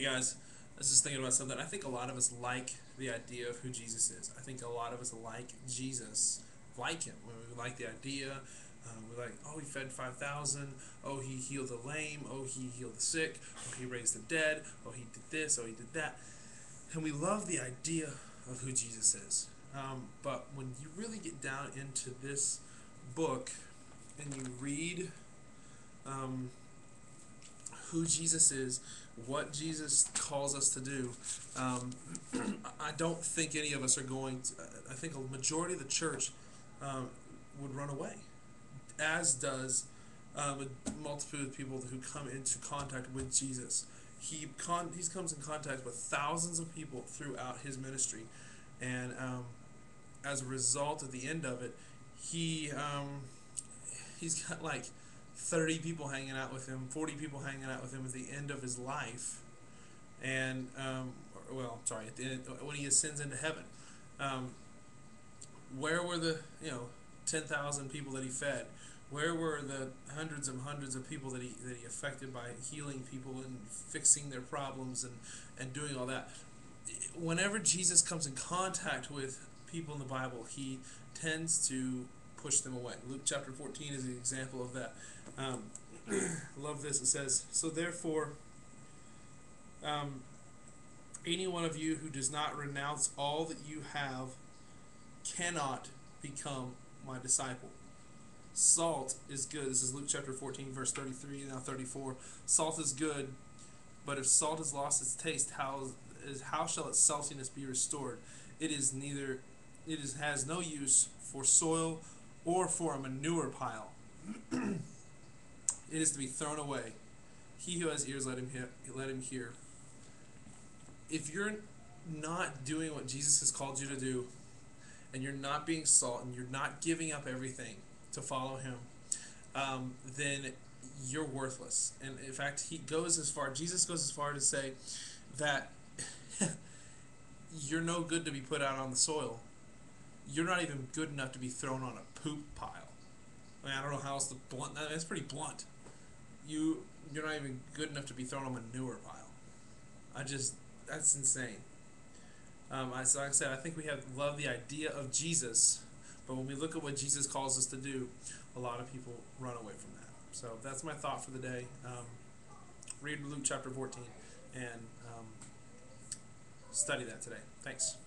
Hey guys, I was just thinking about something. I think a lot of us like the idea of who Jesus is. I think a lot of us like Jesus, like him. We like the idea. We're like, oh, he fed 5,000. Oh, he healed the lame. Oh, he healed the sick. Oh, he raised the dead. Oh, he did this. Oh, he did that. And we love the idea of who Jesus is. But when you really get down into this book and you read um, who Jesus is, what Jesus calls us to do, um, I don't think any of us are going to. I think a majority of the church um, would run away, as does a multitude of people who come into contact with Jesus. He comes in contact with thousands of people throughout his ministry, and as a result, at the end of it, he's got like 30 people hanging out with him, 40 people hanging out with him at the end of his life, and at the end, when he ascends into heaven. Um, where were the 10,000 people that he fed? Where were the hundreds and hundreds of people that he affected by healing people and fixing their problems and doing all that? Whenever Jesus comes in contact with people in the Bible, he tends to push them away. Luke chapter 14 is an example of that. Um, love this. It says, "So therefore, any one of you who does not renounce all that you have cannot become my disciple." Salt is good. This is Luke chapter 14, verse 33, now 34. Salt is good, but if salt has lost its taste, how shall its saltiness be restored? Has no use for soil or for a manure pile. It is to be thrown away. He who has ears, let him hear. If you're not doing what Jesus has called you to do, and you're not being salt, and you're not giving up everything to follow him, then you're worthless. And in fact, Jesus goes as far to say that you're no good to be put out on the soil. You're not even good enough to be thrown on a poop pile. I mean, I don't know how else to blunt that. That's pretty blunt. You're not even good enough to be thrown on a manure pile. That's insane. So like I said, I think we love the idea of Jesus, but when we look at what Jesus calls us to do, a lot of people run away from that. So that's my thought for the day. Read Luke chapter 14 and study that today. Thanks.